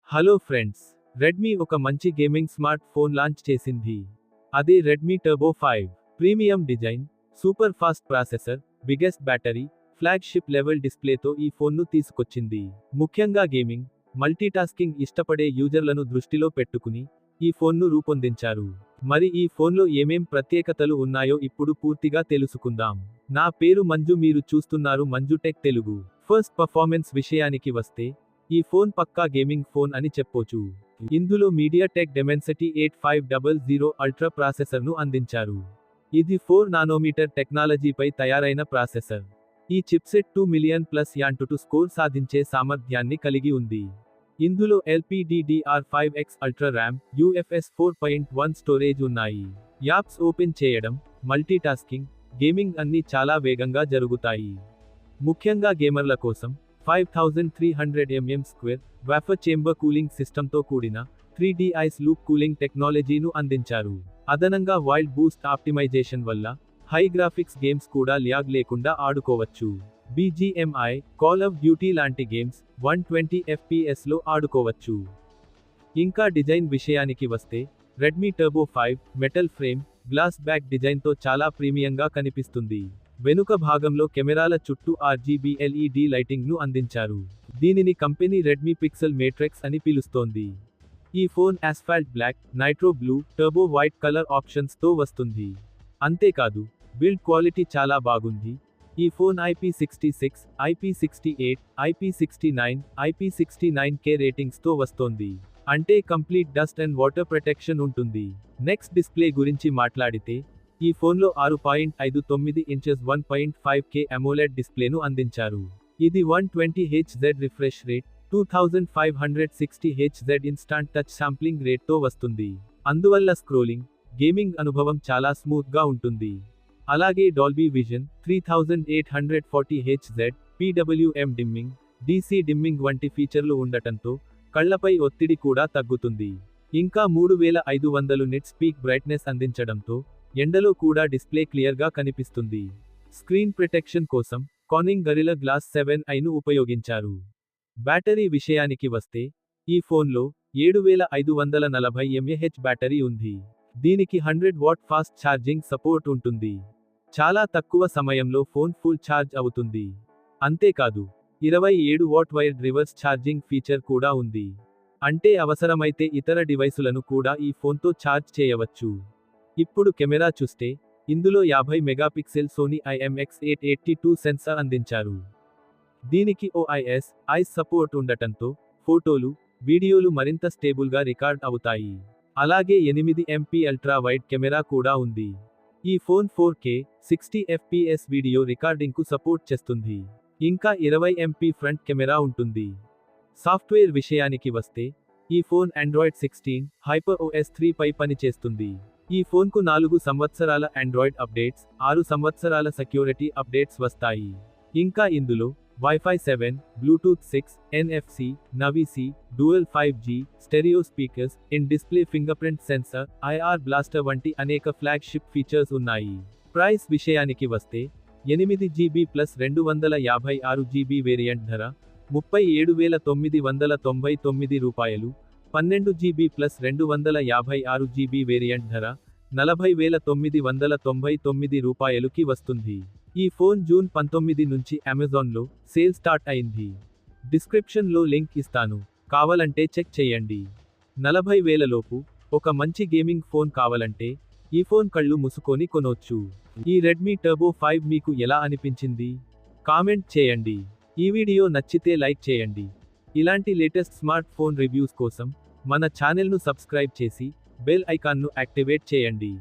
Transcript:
Hello friends, Redmi ఒక మంచి gaming smart phone launch చేసింది. అదే Redmi Turbo 5. Premium design, super fast processor, biggest battery, flagship level డిస్ప్లేతో ఈ ఫోన్ను తీసుకొచ్చింది. ముఖ్యంగా గేమింగ్, మల్టీటాస్కింగ్ ఇష్టపడే యూజర్లను దృష్టిలో పెట్టుకుని ఈ ఫోన్ను రూపొందించారు. మరి ఈ ఫోన్లో ఏమేం ప్రత్యేకతలు ఉన్నాయో ఇప్పుడు పూర్తిగా తెలుసుకుందాం. నా పేరు మంజు, మీరు చూస్తున్నారు Manju tech Telugu. First performance విషయానికి వస్తే ఈ ఫోన్ పక్కా గేమింగ్ ఫోన్ అని చెప్పొచ్చు. ఇందులో మీడియాటెక్ డెమెన్సిటీ 8500 అల్ట్రా ప్రాసెసర్ను అందించారు. ఇది 4 నానోమీటర్ టెక్నాలజీపై తయారైన ప్రాసెసర్. ఈ చిప్సెట్ 2 మిలియన్ ప్లస్ యాంటుటు స్కోర్ సాధించే సామర్థ్యాన్ని కలిగి ఉంది. ఇందులో LPDDR5X ultra RAM, UFS 4.1 storage ఉన్నాయి. యాప్స్ ఓపెన్ చేయడం, మల్టీటాస్కింగ్, గేమింగ్ అన్నీ చాలా వేగంగా జరుగుతాయి. ముఖ్యంగా గేమర్ల కోసం 5300 వేఫర్ చేంబర్ కూలింగ్ సిస్టంతో కూడిన 3D ఐస్ లూప్ కూలింగ్ టెక్నాలజీను అందించారు. అదనంగా వైల్డ్ బూస్ట్ ఆప్టిమైజేషన్ వల్ల హై గ్రాఫిక్స్ గేమ్స్ కూడా ల్యాగ్ లేకుండా ఆడుకోవచ్చు. BGMI, కాల్ ఆఫ్ డ్యూటీ లాంటి గేమ్స్ 120 FPS లో ఆడుకోవచ్చు. ఇంకా డిజైన్ విషయానికి వస్తే Redmi Turbo 5 metal frame, glass back డిజైన్తో చాలా ప్రీమియంగా కనిపిస్తుంది. వెనుక భాగంలో కెమెరాల చుట్టూ RGB LED లైటింగ్ను అందించారు. దీనిని కంపెనీ రెడ్మీ పిక్సెల్ మేట్రిక్స్ అని పిలుస్తోంది. ఈ phone asphalt black, nitro blue, turbo white colour ఆప్షన్స్తో వస్తుంది. అంతేకాదు, బిల్డ్ క్వాలిటీ చాలా బాగుంది. ఈ phone IP66, IP68, IP69, IP69K రేటింగ్స్తో వస్తోంది. అంటే complete dust and water protection ఉంటుంది. నెక్స్ట్ డిస్ప్లే గురించి మాట్లాడితే ఈ ఫోన్లో 6.59 ఇంచెస్ 1.5K AMOLED డిస్ప్లేను అందించారు. ఇది 120Hz refresh rate, 2560Hz instant touch sampling రేట్తో వస్తుంది. అందువల్ల స్క్రోలింగ్, గేమింగ్ అనుభవం చాలా స్మూత్గా ఉంటుంది. అలాగే Dolby Vision, 3840Hz, PWM dimming, DC dimming వంటి ఫీచర్లు ఉండటంతో కళ్లపై ఒత్తిడి కూడా తగ్గుతుంది. ఇంకా 3500 నిట్స్ పీక్ బ్రైట్నెస్ అందించడంతో ఎండలో కూడా డిస్ప్లే క్లియర్గా కనిపిస్తుంది. స్క్రీన్ ప్రొటెక్షన్ కోసం కార్నింగ్ గరిల్లా గ్లాస్ 7iను ఉపయోగించారు. బ్యాటరీ విషయానికి వస్తే ఈ ఫోన్లో 7540 mAh బ్యాటరీ ఉంది. దీనికి 100 వాట్ ఫాస్ట్ ఛార్జింగ్ సపోర్ట్ ఉంటుంది. చాలా తక్కువ సమయంలో ఫోన్ ఫుల్ ఛార్జ్ అవుతుంది. అంతేకాదు, 27 what wired reverse charging feature కూడా ఉంది. అంటే అవసరమైతే ఇతర డివైసులను కూడా ఈ ఫోన్తో ఛార్జ్ చేయవచ్చు. ఇప్పుడు కెమెరా చూస్తే ఇందులో 50 మెగాపిక్సెల్ సోనీ IMX882 సెన్సార్ అందించారు. దీనికి OIS, ఐస్ సపోర్ట్ ఉండటంతో ఫోటోలు, వీడియోలు మరింత స్టేబుల్గా రికార్డ్ అవుతాయి. అలాగే 8 MP అల్ట్రా వైడ్ కెమెరా కూడా ఉంది. ఈ ఫోన్ 4K 60 FPS వీడియో రికార్డింగ్కు సపోర్ట్ చేస్తుంది. ఇంకా 20 MP ఫ్రంట్ కెమెరా ఉంటుంది. సాఫ్ట్వేర్ విషయానికి వస్తే ఈ ఫోన్ Android 16, HyperOS 3 పై పనిచేస్తుంది. ఈ ఫోన్కు 4 సంవత్సరాల ఆండ్రాయిడ్ అప్డేట్స్, 6 సంవత్సరాల సెక్యూరిటీ అప్డేట్స్ వస్తాయి. ఇంకా ఇందులో Wi-Fi 7, Bluetooth 6, NFC, Navi-C, dual 5G, stereo speakers, in display fingerprint sensor, IR blaster వంటి అనేక ఫ్లాగ్షిప్ ఫీచర్స్ ఉన్నాయి. ప్రైస్ విషయానికి వస్తే 8GB ప్లస్ 256GB వేరియంట్ ధర ₹37,999, 12GB ప్లస్ 256GB వేరియంట్ ధర ₹40,999కి వస్తుంది. ఈ ఫోన్ జూన్ 19 నుంచి అమెజాన్లో సేల్ స్టార్ట్ అయింది. డిస్క్రిప్షన్లో లింక్ ఇస్తాను, కావాలంటే చెక్ చేయండి. 40,000 లోపు ఒక మంచి గేమింగ్ ఫోన్ కావాలంటే ఈ ఫోన్ కళ్ళు మూసుకొని కొనొచ్చు. ఈ రెడ్మీ టర్బో 5 మీకు ఎలా అనిపించింది? కామెంట్ చేయండి. ఈ వీడియో నచ్చితే లైక్ చేయండి. ఇలాంటి లేటెస్ట్ స్మార్ట్ ఫోన్ రివ్యూస్ కోసం మన ఛానల్ను సబ్స్క్రైబ్ చేసి బెల్ ఐకాన్ను యాక్టివేట్ చేయండి.